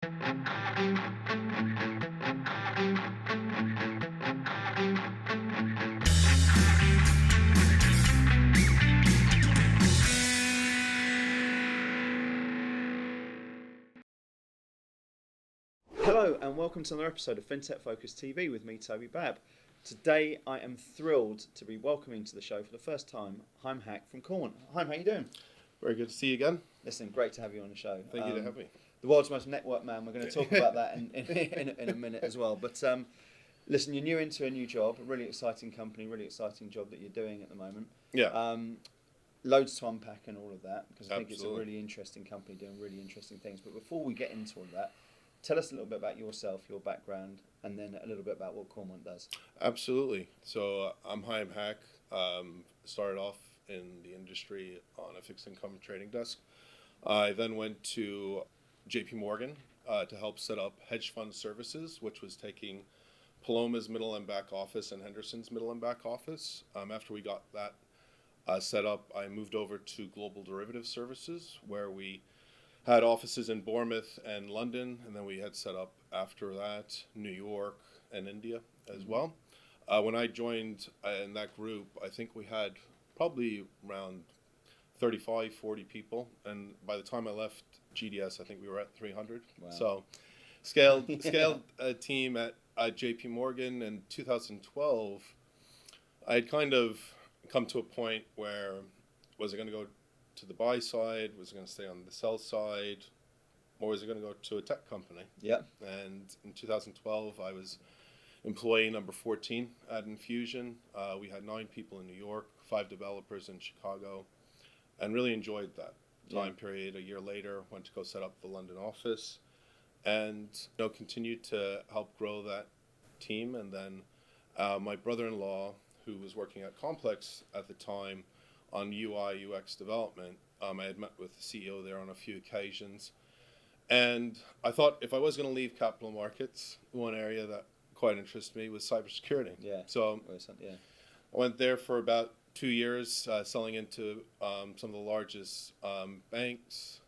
Hello and welcome to another episode of FinTech Focus TV with me, Toby. Today I am thrilled to be welcoming to the show for the first time Chaim Hack from Coremont. Chaim, how you doing? Very good to see you again. Listen, great to have you on the show. Thank you to have me. The world's most networked man. We're going to talk about that in a minute as well. But listen, you're new into a new job, a really exciting company, really exciting job that you're doing at the moment. Yeah. Loads to unpack and all of that, because I think Absolutely. it's a really interesting company doing really interesting things. But before we get into all that, tell us a little bit about yourself, your background, and then a little bit about what Coremont does. Absolutely. So I'm Chaim Hack. Started off in the industry on a fixed income trading desk. I then went to JP Morgan to help set up hedge fund services, which was taking Paloma's middle and back office and Henderson's middle and back office. After we got that set up, I moved over to Global Derivative Services, where we had offices in Bournemouth and London, and then we had set up after that New York and India as well. When I joined in that group, I think we had probably around 35, 40 people, and by the time I left GDS, I think we were at 300. Wow. So scaled a team at JP Morgan. In 2012, I had kind of come to a point where was I going to go to the buy side, was it going to stay on the sell side, or was it going to go to a tech company? Yeah. And in 2012, I was employee number 14 at Infusion. We had 9 people in New York, 5 developers in Chicago, and really enjoyed that time period. A year later, went to go set up the London office, and continued to help grow that team. And then my brother-in-law, who was working at Complex at the time, on UI, UX development. I had met with the CEO there on a few occasions. And I thought if I was going to leave capital markets, one area that quite interested me was cybersecurity. Yeah. So I went there for about 2 years, selling into some of the largest banks,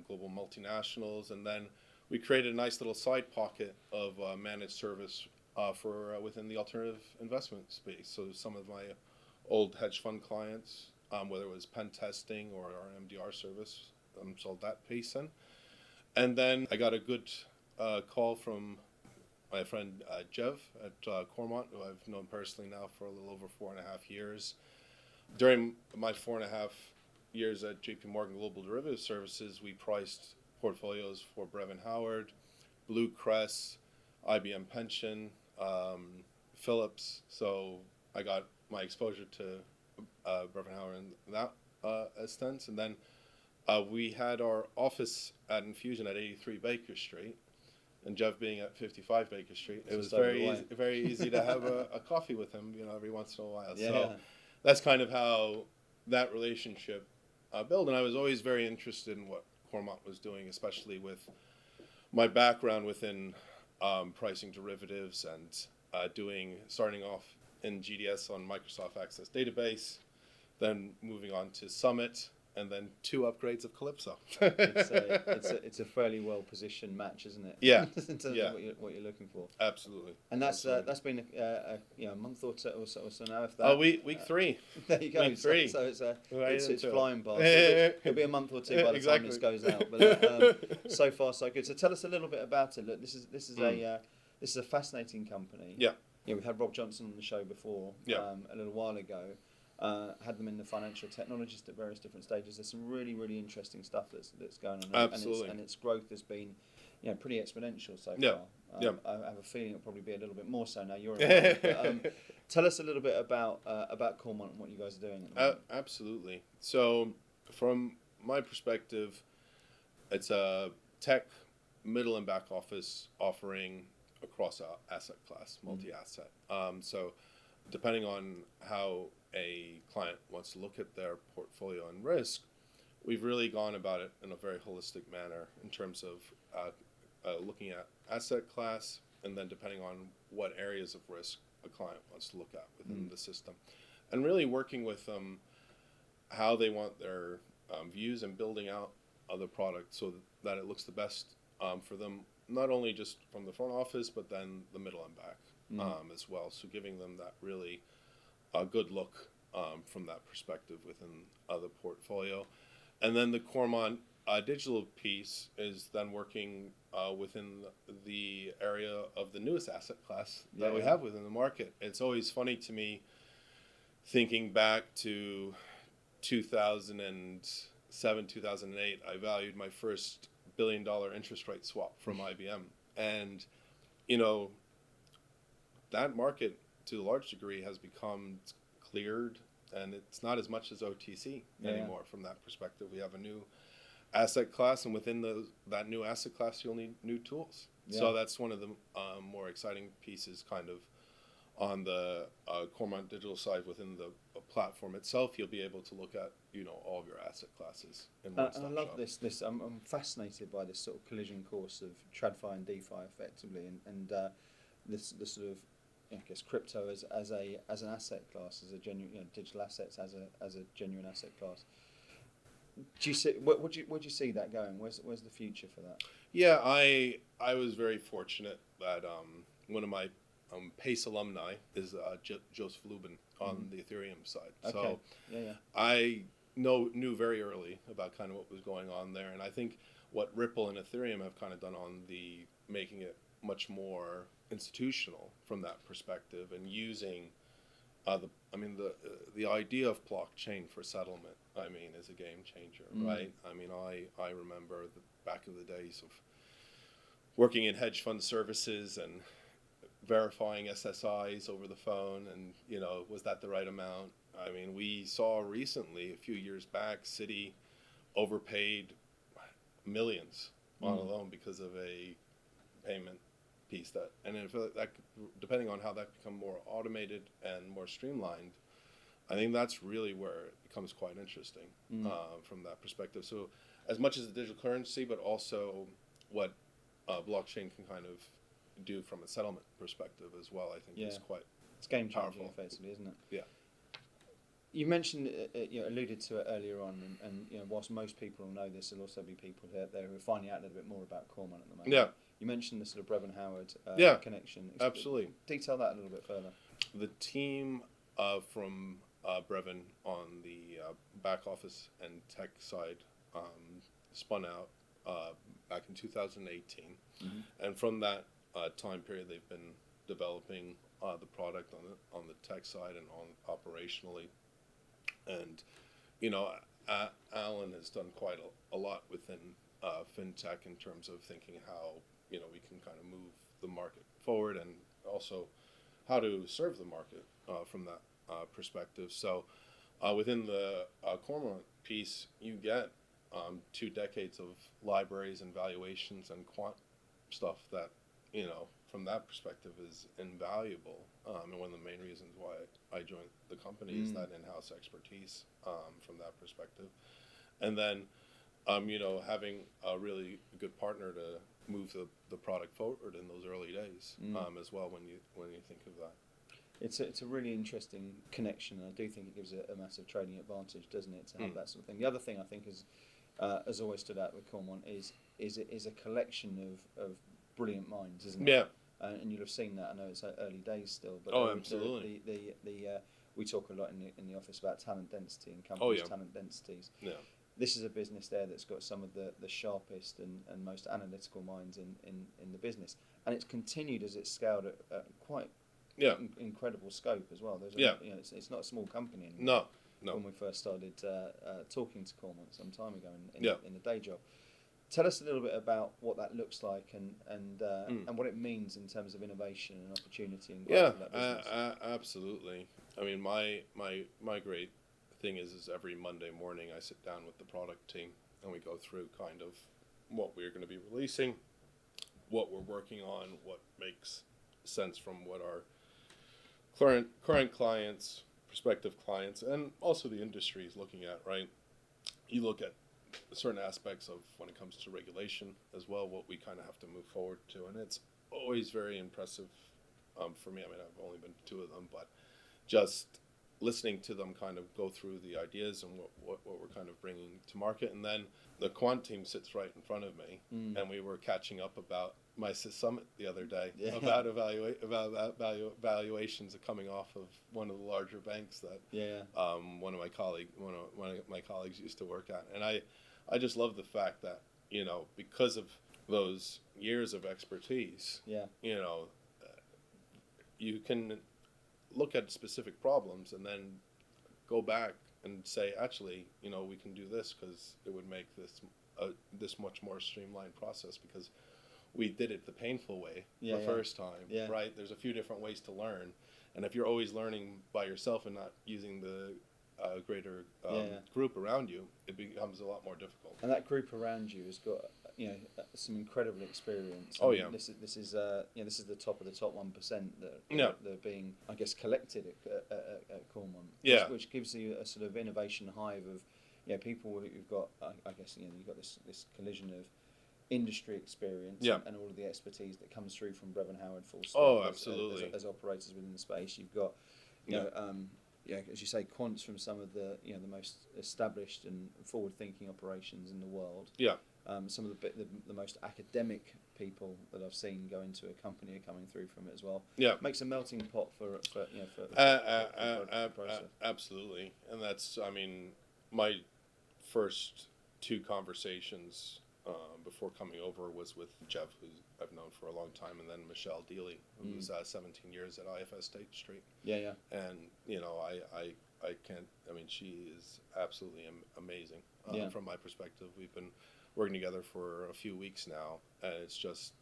global multinationals. And then we created a nice little side pocket of managed service for within the alternative investment space. So some of my old hedge fund clients, whether it was pen testing or our MDR service, sold that piece in. And then I got a good call from my friend Jev at Coremont, who I've known personally now for a little over 4.5 years. During my 4.5 years at JP Morgan Global Derivative Services, we priced portfolios for Brevin Howard, Blue Crest, IBM Pension, Phillips. So I got my exposure to Brevin Howard in that sense. And then we had our office at Infusion at 83 Baker Street, and Jeff being at 55 Baker Street. It was very easy to have a coffee with him, every once in a while. Yeah. So that's kind of how that relationship built. And I was always very interested in what Coremont was doing, especially with my background within pricing derivatives and starting off in GDS on Microsoft Access Database, then moving on to Summit, and then 2 upgrades of Calypso. it's a fairly well positioned match, isn't it? Yeah. In terms of what you're looking for. Absolutely. And that's been a month or so now. If that. Week 3. There you go. Week 3. So it's into flying by. So it'll be a month or 2 by the time this goes out. But so far so good. So tell us a little bit about it. Look, this is a fascinating company. Yeah. We had Rob Johnson on the show before a little while ago. Had them in the Financial Technologist at various different stages. There's some really, really interesting stuff that's going on. Absolutely. And its growth has been pretty exponential so Yeah. far. I have a feeling it'll probably be a little bit more so now. You're around. But, tell us a little bit about Coremont and what you guys are doing at the moment. Absolutely. So from my perspective, it's a tech middle and back office offering across asset class, multi-asset. So depending on how a client wants to look at their portfolio and risk, we've really gone about it in a very holistic manner in terms of looking at asset class, and then depending on what areas of risk a client wants to look at within the system, and really working with them how they want their views and building out the product so that it looks the best for them not only just from the front office, but then the middle and back as well. So giving them that really good look from that perspective within the portfolio. And then the Coremont digital piece is then working within the area of the newest asset class that we have within the market. It's always funny to me thinking back to 2007, 2008, I valued my first $1 billion interest rate swap from IBM. And, you know, that market to a large degree has become cleared, and it's not as much as OTC anymore from that perspective. We have a new asset class, and within that new asset class, you'll need new tools. Yeah. So that's one of the more exciting pieces kind of on the Coremont digital side within the platform itself. You'll be able to look at, you know, all of your asset classes in one stop I love shop. this. I'm fascinated by this sort of collision course of TradFi and DeFi effectively, and this sort of, I guess, crypto as an asset class, as a genuine, you know, digital assets as a genuine asset class. Do you see would you see that going? Where's the future for that? Yeah, I was very fortunate that one of my PACE alumni is Joseph Lubin on the Ethereum side. Okay. So I knew very early about kind of what was going on there, and I think what Ripple and Ethereum have kind of done on the making it much more institutional from that perspective, and using the idea of blockchain for settlement, I mean, is a game changer, right? I mean, I remember back in the days of working in hedge fund services and verifying SSIs over the phone, and, you know, was that the right amount? I mean, we saw recently, a few years back, Citi overpaid millions on a loan because of a payment piece and if that, depending on how that become more automated and more streamlined, I think that's really where it becomes quite interesting from that perspective. So as much as the digital currency, but also what blockchain can kind of do from a settlement perspective as well, I think is quite game changing, powerful. effectively, isn't it? Yeah. You mentioned, you know, alluded to it earlier on, and you know, whilst most people will know this, there'll also be people out there who are finding out a little bit more about Coremont at the moment. Yeah. You mentioned the sort of Brevin Howard connection. Absolutely. Detail that a little bit further. The team from Brevin on the back office and tech side spun out back in 2018, and from that time period, they've been developing the product on the tech side and on operationally. And, you know, Alan has done quite a lot within FinTech in terms of thinking how, you know, we can kind of move the market forward, and also how to serve the market from that perspective. So within the Coremont piece, you get 2 decades of libraries and valuations and quant stuff that, you know, from that perspective is invaluable. And one of the main reasons why I joined the company is that in-house expertise from that perspective. And then, you know, having a really good partner to move the product forward in those early days as well when you think of that. It's a really interesting connection, and I do think it gives a massive trading advantage, doesn't it, to have that sort of thing. The other thing I think has always stood out with Coremont is a collection of brilliant minds, isn't it? Yeah. And you'll have seen that. I know it's early days still, but absolutely. We talk a lot in the office about talent density and companies' talent densities. Yeah. This is a business there that's got some of the sharpest and most analytical minds in the business, and it's continued as it's scaled at quite incredible scope as well. You know, it's not a small company anymore. No. When we first started talking to Coremont some time ago in the day job. Tell us a little bit about what that looks like and what it means in terms of innovation and opportunity and growth for that business. Absolutely. I mean, my great thing is every Monday morning I sit down with the product team and we go through kind of what we're going to be releasing, what we're working on, what makes sense from what our current clients, prospective clients, and also the industry is looking at, right? You look at certain aspects of when it comes to regulation as well, what we kind of have to move forward to, and it's always very impressive for me. I mean, I've only been to 2 of them, but just listening to them kind of go through the ideas and what we're kind of bringing to market. And then the quant team sits right in front of me, and we were catching up about my summit the other day Yeah. about valuations coming off of one of the larger banks that Yeah. one of my colleagues used to work at, and I just love the fact that, you know, because of those years of expertise, Yeah. you know, you can look at specific problems and then go back and say, actually, you know, we can do this because it would make this much more streamlined process because we did it the painful way the first time, right? There's a few different ways to learn, and if you're always learning by yourself and not using the greater group around you, it becomes a lot more difficult. And that group around you has got, you know, some incredible experience. Oh, I mean, yeah. This is you know, this is the top of the top 1% that that are being, I guess, collected at Coremont. Yeah. Which gives you a sort of innovation hive of, you know, people who've got, I guess, you know, you've got this collision of industry experience and all of the expertise that comes through from Brevin Howard full stop. Oh, absolutely. As operators within the space, you've got, you know, as you say, quants from some of the, you know, the most established and forward-thinking operations in the world. Yeah. Some of the most academic people that I've seen go into a company are coming through from it as well. Yeah. Makes a melting pot for you know, for the process. Absolutely, and that's, I mean, my first two conversations before coming over was with Jeff, who I've known for a long time, and then Michelle Dealey, who was 17 years at IFS State Street. Yeah. And, you know, I can't, I mean, she is absolutely amazing from my perspective. We've been working together for a few weeks now, and it's just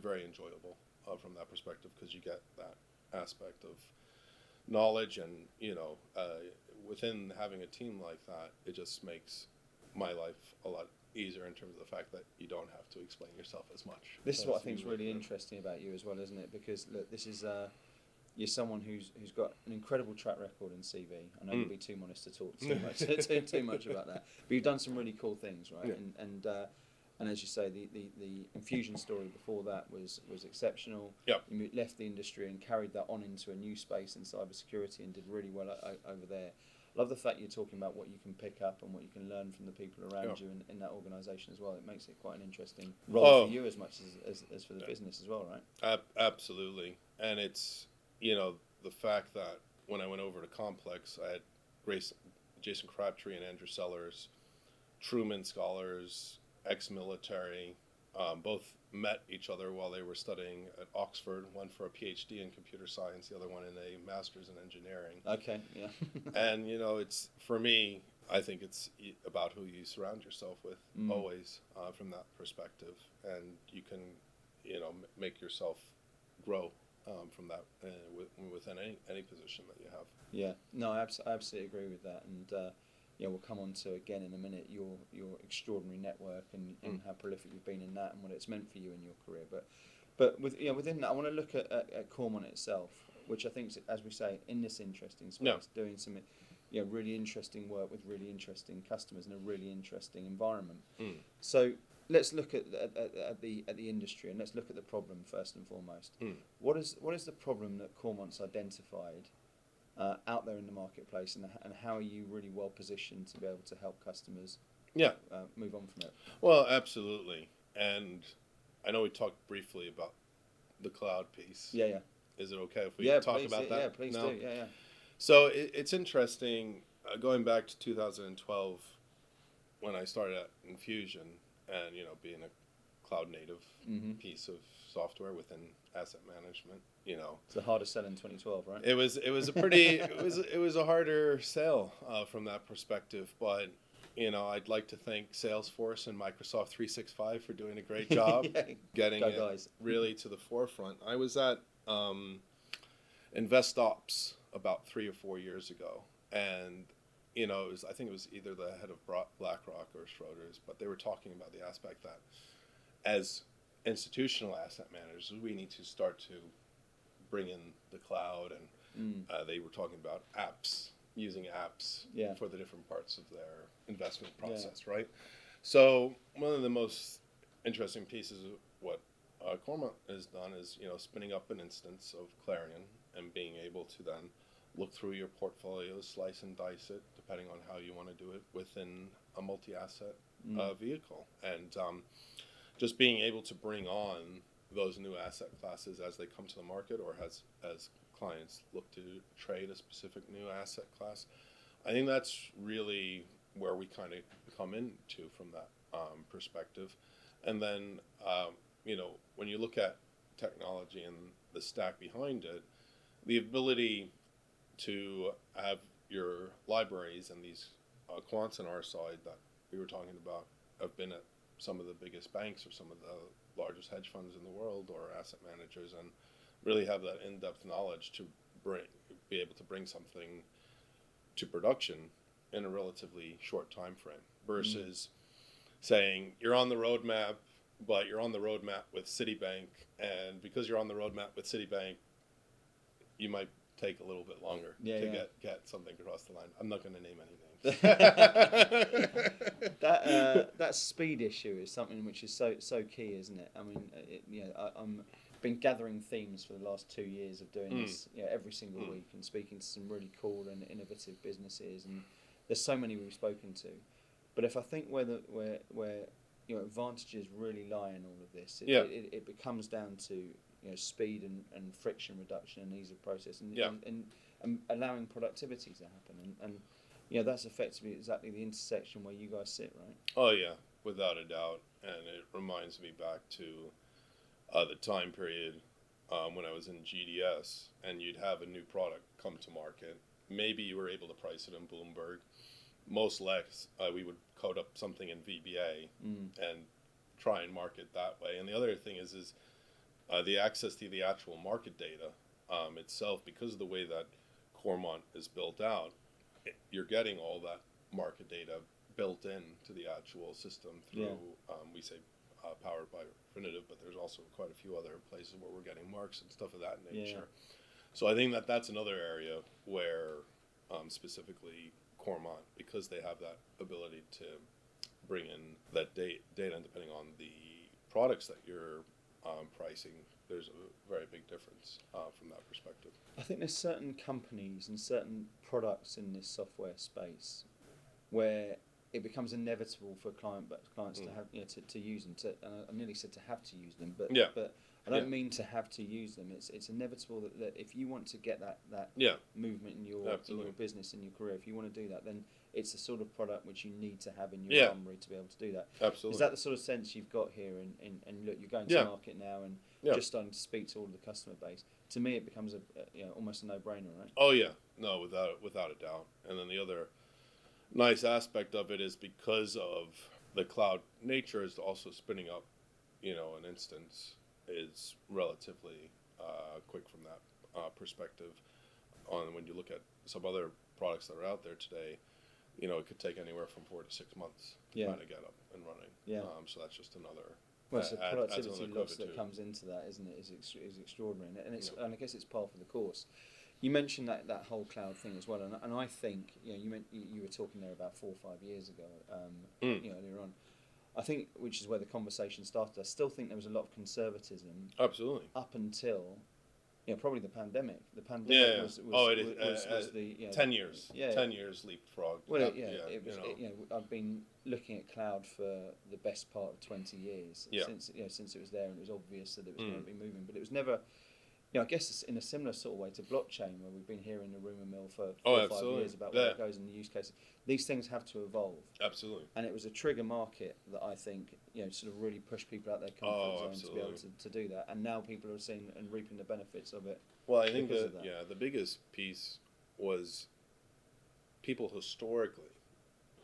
very enjoyable from that perspective, because you get that aspect of knowledge, and, you know, within having a team like that, it just makes my life a lot easier in terms of the fact that you don't have to explain yourself as much. This is what I think is really interesting about you as well, isn't it? Because look, this is you're someone who's got an incredible track record in CV. I know you'd be too modest to talk too much about that, but you've done some really cool things, right? Yeah. And as you say, the infusion story before that was exceptional. Yep. You left the industry and carried that on into a new space in cybersecurity and did really well over there. Love the fact you're talking about what you can pick up and what you can learn from the people around you in that organisation as well. It makes it quite an interesting role for you as much as for the business as well, right? Absolutely. And it's, you know, the fact that when I went over to Complex, I had Jason Crabtree and Andrew Sellers, Truman scholars, ex-military, both met each other while they were studying at Oxford, one for a PhD in computer science, the other one in a master's in engineering. Okay, yeah. And, you know, it's, for me, I think it's about who you surround yourself with, always, from that perspective. And you can, you know, make yourself grow from that within any position that you have. Yeah, no, I absolutely agree with that. And, yeah, we'll come on to again in a minute your extraordinary network and how prolific you've been in that and what it's meant for you in your career. But within that, I want to look at Coremont itself, which I think is, as we say, in this interesting space, doing some really interesting work with really interesting customers in a really interesting environment. So let's look at the industry and let's look at the problem first and foremost. What is the problem that Coremont's identified out there in the marketplace, and how are you really well positioned to be able to help customers move on from it? Well, absolutely. And I know we talked briefly about the cloud piece. Yeah. Is it okay if we talk about that? Yeah, please do. Yeah. So it's interesting, going back to 2012 when I started at Infusion, and, you know, being a cloud native piece of software within asset management, you know. It's the hardest sell in 2012, right? It was a pretty it was a harder sell from that perspective, but, you know, I'd like to thank Salesforce and Microsoft 365 for doing a great job getting it really to the forefront. I was at InvestOps about 3 or 4 years ago, and, you know, I think it was either the head of BlackRock or Schroders, but they were talking about the aspect that as institutional asset managers, we need to start to bring in the cloud, and they were talking about using apps for the different parts of their investment process, right? So one of the most interesting pieces of what Coremont has done is, you know, spinning up an instance of Clarion and being able to then look through your portfolio, slice and dice it, depending on how you want to do it within a multi-asset vehicle. And just being able to bring on those new asset classes as they come to the market, or as clients look to trade a specific new asset class. I think that's really where we kind of come into from that perspective. And then, when you look at technology and the stack behind it, the ability to have your libraries and these quants on our side that we were talking about have been at some of the biggest banks or some of the largest hedge funds in the world or asset managers, and really have that in-depth knowledge to be able to bring something to production in a relatively short time frame versus saying you're on the roadmap, but you're on the roadmap with Citibank, and because you're on the roadmap with Citibank, you might take a little bit longer to get something across the line. I'm not going to name any names. That speed issue is something which is so key, isn't it? I mean, I'm been gathering themes for the last 2 years of doing this, every single week, and speaking to some really cool and innovative businesses, and there's so many we've spoken to. But if I think where advantages really lie in all of this, it becomes down to speed and friction reduction and ease of process, and allowing productivity to happen, and that's effectively exactly the intersection where you guys sit, right? Oh yeah, without a doubt. And it reminds me back to the time period when I was in GDS, and you'd have a new product come to market. Maybe you were able to price it in Bloomberg. Most less, we would code up something in VBA and try and market that way. And the other thing is the access to the actual market data itself, because of the way that Coremont is built out, you're getting all that market data built into the actual system through, we say powered by Refinitiv, but there's also quite a few other places where we're getting marks and stuff of that nature. So I think that's another area where specifically Coremont, because they have that ability to bring in that data, and depending on the products that you're pricing, there's a very big difference from that perspective. I think there's certain companies and certain products in this software space where it becomes inevitable for clients to have to use them. And I nearly said to have to use them, but I don't mean to have to use them. It's inevitable that if you want to get that movement in your business, in your career, if you want to do that, then it's the sort of product which you need to have in your armory to be able to do that. Absolutely. Is that the sort of sense you've got here? And look, you're going to market now and just starting to speak to all of the customer base. To me, it becomes almost a no-brainer, right? Oh yeah, no, without a doubt. And then the other nice aspect of it is because of the cloud nature is also spinning up, an instance is relatively quick from that perspective. On when you look at some other products that are out there today, it could take anywhere from 4 to 6 months to kind of get up and running. Yeah. So that's just another. Well, it's the productivity loss that comes into that, isn't it? Is extraordinary, and I guess it's par for the course. You mentioned that whole cloud thing as well, and I think you were talking there about 4 or 5 years ago, earlier on. I think, which is where the conversation started. I still think there was a lot of conservatism. Absolutely. Up until, probably the pandemic. The pandemic was the 10 years. Yeah. 10 years leapfrog. Well, I've been looking at cloud for the best part of 20 years since it was there, and it was obvious that it was going to be moving, but it was never. I guess it's in a similar sort of way to blockchain, where we've been hearing the rumour mill for 4 or 5 years about where it goes in the use cases. These things have to evolve. Absolutely. And it was a trigger market that I think, sort of really pushed people out their comfort zone to be able to do that. And now people are seeing and reaping the benefits of it. Well, I think the biggest piece was people historically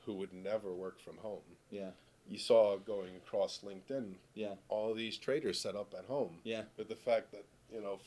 who would never work from home. Yeah. You saw going across LinkedIn, all these traders set up at home. Yeah. With the fact that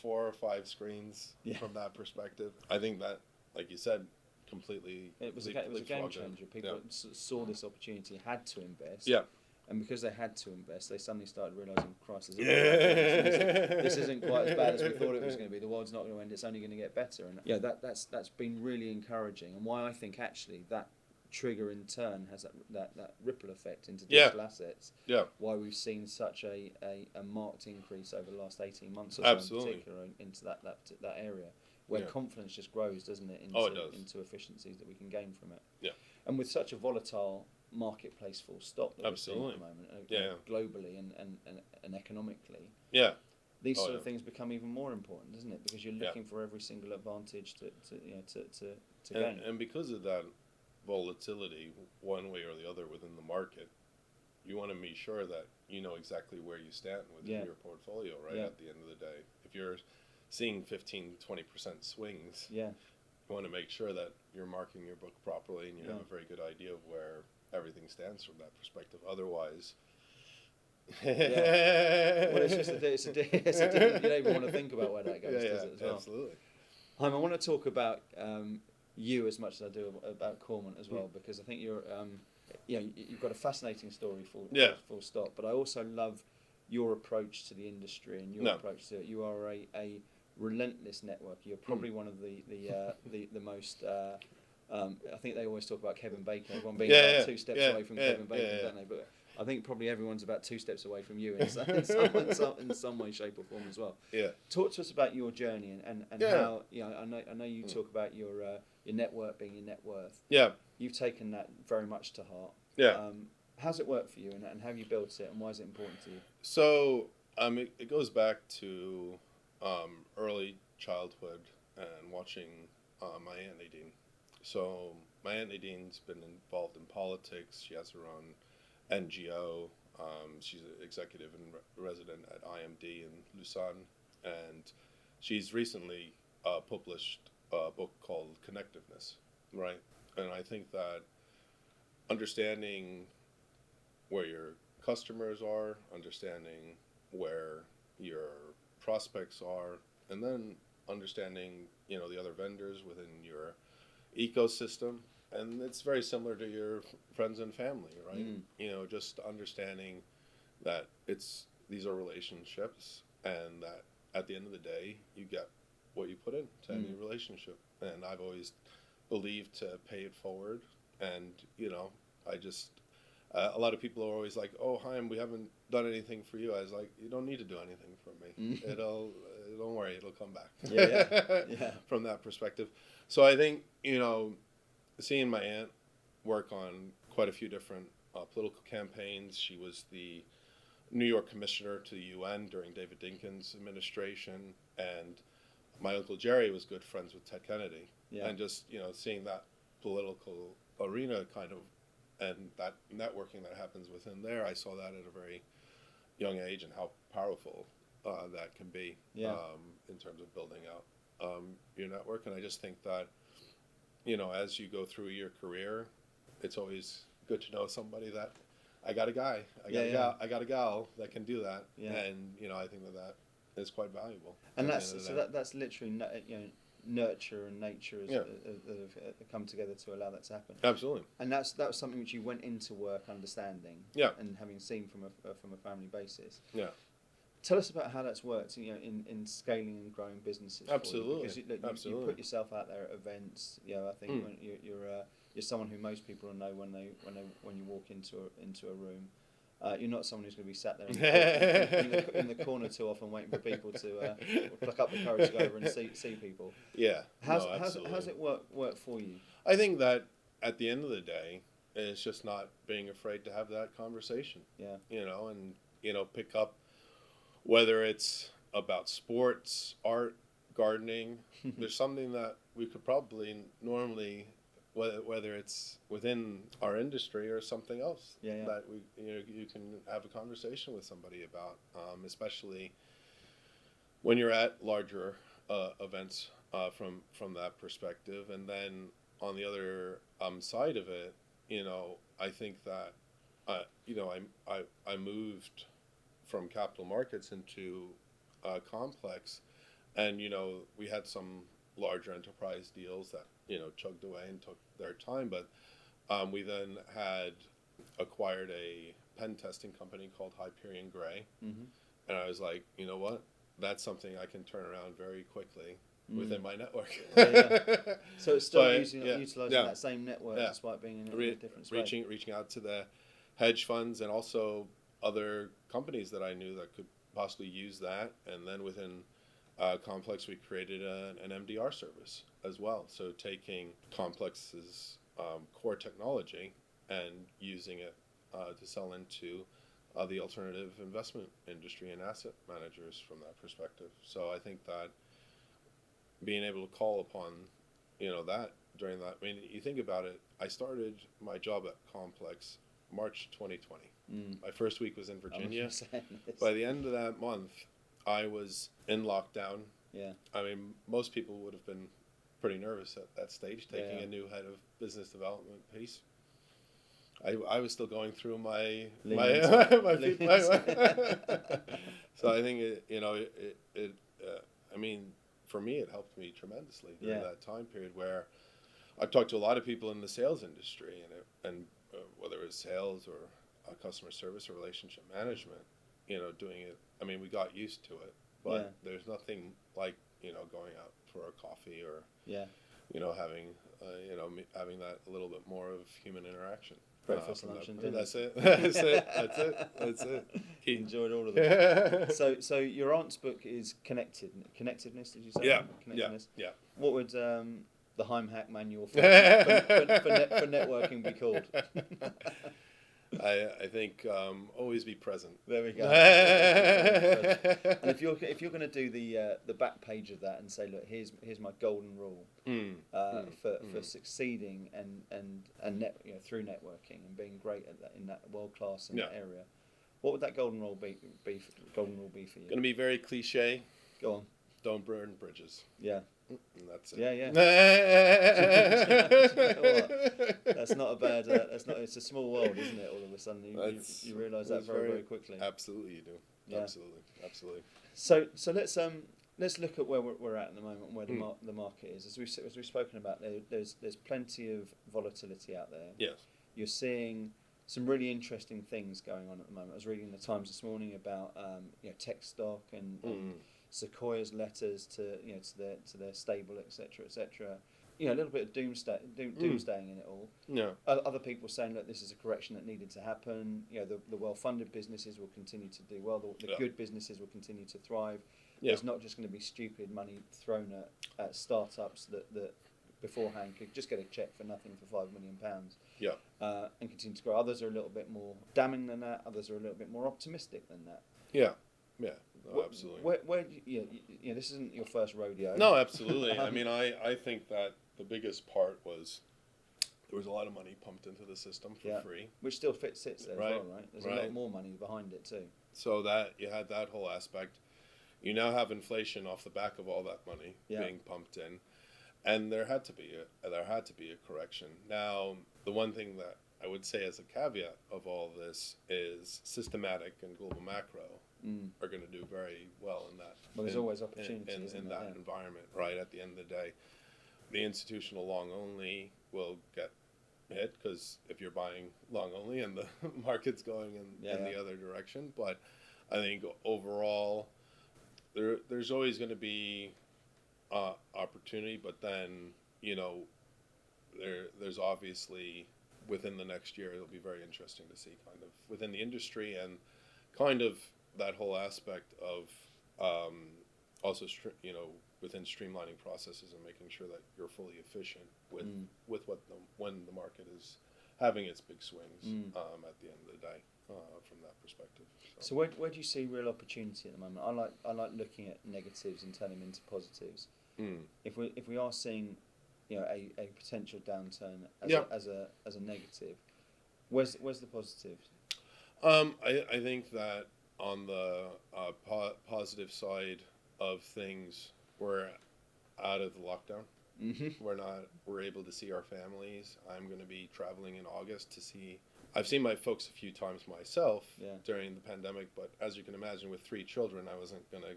4 or 5 screens from that perspective. I think that, like you said, completely. It was a game changer. People saw this opportunity, had to invest. Yeah. And because they had to invest, they suddenly started realising, Christ, this isn't quite as bad as we thought it was going to be. The world's not going to end. It's only going to get better. And that's been really encouraging. And why I think actually that trigger in turn has that ripple effect into digital assets. Yeah. Why we've seen such a marked increase over the last 18 months or so in particular into that area where confidence just grows, doesn't it? Into efficiencies that we can gain from it. Yeah. And with such a volatile marketplace full stop that we're seeing at the moment, globally and economically. Yeah. These sort of things become even more important, doesn't it? Because you're looking for every single advantage to gain. And because of that volatility, one way or the other within the market, you want to be sure that you know exactly where you stand within your portfolio, right? At the end of the day, if you're seeing 15-20% swings, you want to make sure that you're marking your book properly and you have a very good idea of where everything stands from that perspective. Otherwise, well, it's a you don't even want to think about where that goes, does it? As well? Absolutely. I want to talk about you as much as I do about Coremont as well, because I think you're, you've got a fascinating story, full stop. But I also love your approach to the industry and your approach to it. You are a relentless networker. You're probably one of the most. I think they always talk about Kevin Bacon. Everyone being about 2 steps away from Kevin Bacon, don't they? But I think probably everyone's about 2 steps away from you in some way, shape, or form as well. Yeah. Talk to us about your journey and how I know you talk about your network being your net worth. Yeah. You've taken that very much to heart. Yeah. How's it work for you, and how have you built it, and why is it important to you? So it goes back to early childhood and watching my Aunt Nadine. So my Aunt Nadine's been involved in politics. She has her own NGO. She's an executive and resident at IMD in Lausanne, and she's recently published a book called Connectiveness, right? And I think that understanding where your customers are, understanding where your prospects are, and then understanding, the other vendors within your ecosystem. And it's very similar to your friends and family, right? Just understanding that these are relationships, and that at the end of the day, you get what you put into any relationship. And I've always believed to pay it forward. And, I just, a lot of people are always like, oh, Chaim, we haven't done anything for you. I was like, you don't need to do anything for me. Don't worry, it'll come back. Yeah. From that perspective. So I think, seeing my aunt work on quite a few different political campaigns. She was the New York commissioner to the UN during David Dinkins' administration, and my Uncle Jerry was good friends with Ted Kennedy. Yeah. And just, seeing that political arena kind of, and that networking that happens within there, I saw that at a very young age, and how powerful that can be in terms of building out your network. And I just think that, as you go through your career, it's always good to know somebody that I got a guy, I got a gal that can do that. Yeah. And, I think that is quite valuable. And that's literally, nurture and nature that have come together to allow that to happen. Absolutely. And that was something which you went into work understanding. Yeah. And having seen from a family basis. Yeah. Tell us about how that's worked, in scaling and growing businesses. Absolutely. Because you put yourself out there at events. I think when you're someone who most people will know when you walk into a room. You're not someone who's going to be sat there in the corner too often waiting for people to pluck up the courage to go over and see people. Yeah. How's it work for you? I think that at the end of the day, it's just not being afraid to have that conversation. Yeah. And pick up, whether it's about sports, art, gardening. There's something that we could probably normally, whether it's within our industry or something else, that you can have a conversation with somebody about, especially when you're at larger events from that perspective. And then on the other side of it, I think that I moved from capital markets into complex, and we had some larger enterprise deals that chugged away and took their time, but we then had acquired a pen testing company called Hyperion Gray, and I was like, you know what, that's something I can turn around very quickly within my network. So it's still utilizing that same network despite being in a different space. Reaching out to the hedge funds and also other companies that I knew that could possibly use that, and then within Complex, we created an MDR service as well. So taking Complex's core technology and using it to sell into the alternative investment industry and asset managers from that perspective. So I think that being able to call upon, that during that, I mean, you think about it, I started my job at Complex March 2020. My first week was in Virginia. By the end of that month, I was in lockdown. Yeah. I mean, most people would have been pretty nervous at that stage, taking a new head of business development piece. I was still going through my so I think I mean, for me, it helped me tremendously during that time period where I've talked to a lot of people in the sales industry, and whether it's sales or customer service or relationship management, doing it. I mean, we got used to it, but there's nothing like going out for a coffee or having having that a little bit more of human interaction. Breakfast, lunch, and dinner. That's it. That's it. Enjoyed all of them. So your aunt's book is connectedness. Did you say? Yeah. Connectedness. Yeah. What would the Chaim Hack manual for networking be called? I think always be present. There we go. And if you're going to do the back page of that and say, look, here's my golden rule for succeeding and through networking and being great at that in that world class in that area, what would that golden rule be for you? Going to be very cliche. Go on. Don't burn bridges. Yeah. And that's it. Yeah. That's not a bad. It's a small world, isn't it? All of a sudden, you realise that very quickly. Absolutely, you do. Yeah. Absolutely. So let's look at where we're at the moment, and where the market is. As we've spoken about, there's plenty of volatility out there. Yes. You're seeing some really interesting things going on at the moment. I was reading the Times this morning about tech stock and Sequoia's letters to their stable, etc. A little bit of doomsdaying in it all. Yeah. Other people saying that this is a correction that needed to happen. The well-funded businesses will continue to do well. The good businesses will continue to thrive. Yeah. There's not just going to be stupid money thrown at startups that beforehand could just get a check for nothing for £5 million. Yeah. And continue to grow. Others are a little bit more damning than that. Others are a little bit more optimistic than that. Yeah. Yeah. No, absolutely. Where this isn't your first rodeo. No, absolutely. I mean, I think that the biggest part was there was a lot of money pumped into the system for free. Which still sits there as well, right? There's a lot more money behind it too. So that you had that whole aspect. You now have inflation off the back of all that money being pumped in. And there had to be a correction. Now, the one thing that I would say as a caveat of all this is systematic and global macro are going to do very well in that. Well, there's always opportunities in that environment, right? At the end of the day, the institutional long only will get hit because if you're buying long only and the market's going in the other direction. But I think overall, there's always going to be opportunity, but then there's obviously within the next year it'll be very interesting to see kind of within the industry and kind of that whole aspect of also within streamlining processes and making sure that you're fully efficient with when the market is having its big swings at the end of the day from that perspective. So where do you see real opportunity at the moment? I like looking at negatives and turning them into positives. If we are seeing a potential downturn as a negative, where's the positive? I think that on the positive side of things, we're out of the lockdown. We're able to see our families. I'm going to be traveling in August to see. I've seen my folks a few times myself during the pandemic, but as you can imagine, with 3 children, I wasn't going to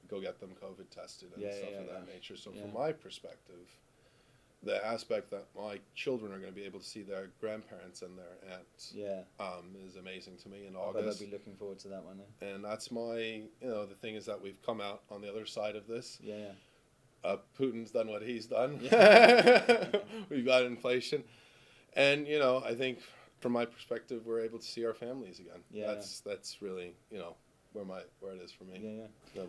go get them COVID tested and stuff of that nature. So from my perspective, the aspect that my children are going to be able to see their grandparents and their aunts is amazing to me in August. They'll be looking forward to that one then. And that's my, the thing is that we've come out on the other side of this. Putin's done what he's done. We've got inflation. And, I think from my perspective, we're able to see our families again. That's really, where it is for me.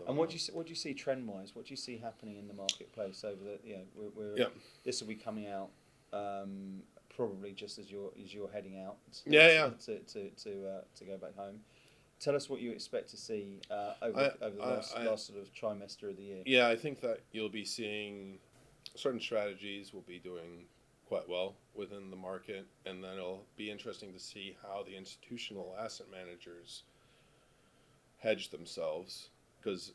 And what do you see trend wise? What do you see happening in the marketplace over the this will be coming out probably just as you're heading out. To go back home. Tell us what you expect to see over the last sort of trimester of the year. Yeah, I think that you'll be seeing certain strategies will be doing quite well within the market, and then it'll be interesting to see how the institutional asset managers hedge themselves, because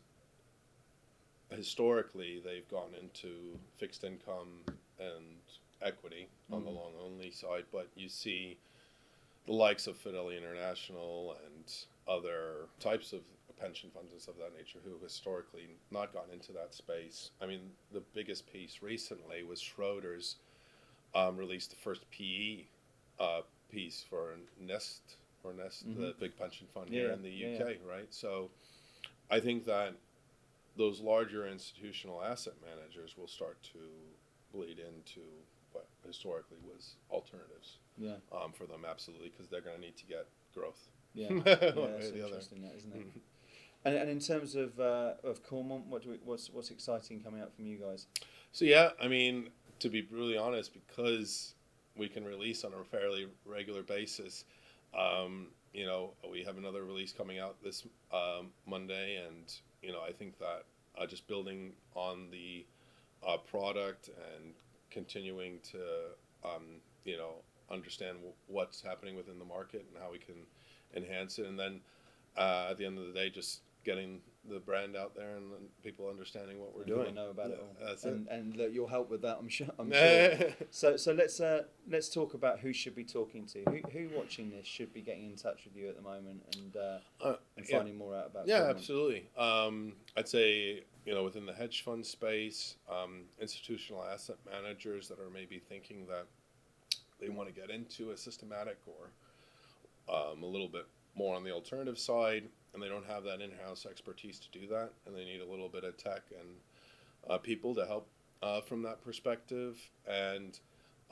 historically they've gone into fixed income and equity on the long only side, but you see the likes of Fidelity International and other types of pension funds and stuff of that nature who historically not gone into that space. I mean, the biggest piece recently was Schroders released the first PE piece for Nest, the big pension fund here in the UK, right? So I think that those larger institutional asset managers will start to bleed into what historically was alternatives for them, absolutely, because they're going to need to get growth. Yeah, that's interesting, that, isn't it? And in terms of Coremont, what's exciting coming out from you guys? So yeah, I mean, to be really honest, because we can release on a fairly regular basis, you know, we have another release coming out this Monday, and you know, I think that just building on the product and continuing to you know, understand what's happening within the market and how we can enhance it, and then at the end of the day, just getting the brand out there and people understanding what we're doing. Know about it all. That's and you'll help with that, I'm sure. So let's talk about who should be talking to. Who watching this should be getting in touch with you at the moment and finding more out about. Yeah, Coremont. absolutely. I'd say, you know, within the hedge fund space, institutional asset managers that are maybe thinking that they want to get into a systematic or a little bit more on the alternative side, and they don't have that in-house expertise to do that, and they need a little bit of tech and people to help from that perspective. And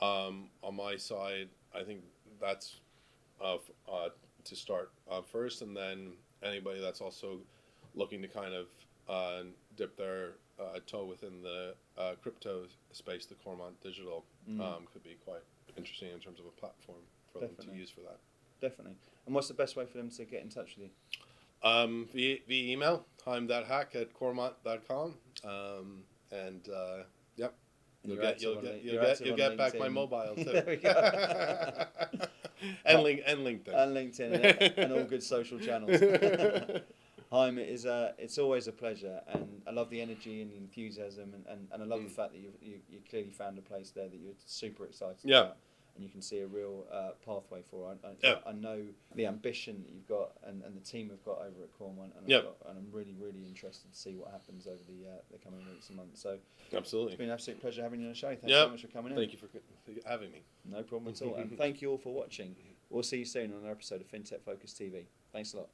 on my side, I think that's to start first, and then anybody that's also looking to kind of dip their toe within the crypto space, the Coremont Digital could be quite interesting in terms of a platform for them to use for that. Definitely. And what's the best way for them to get in touch with you? Via email, chaim.hack@coremont.com, and yep, you'll get back my mobile too. There we go. and LinkedIn. And LinkedIn and all good social channels. Chaim, it's always a pleasure, and I love the energy and the enthusiasm, and I love the fact that you clearly found a place there that you're super excited about. And you can see a real pathway for. I know the ambition that you've got and the team have got over at Coremont, and I'm really, really interested to see what happens over the coming weeks and months. So absolutely, it's been an absolute pleasure having you on the show. Thanks so much for coming in. Thank you for having me. No problem at all. And thank you all for watching. We'll see you soon on another episode of FinTech Focus TV. Thanks a lot.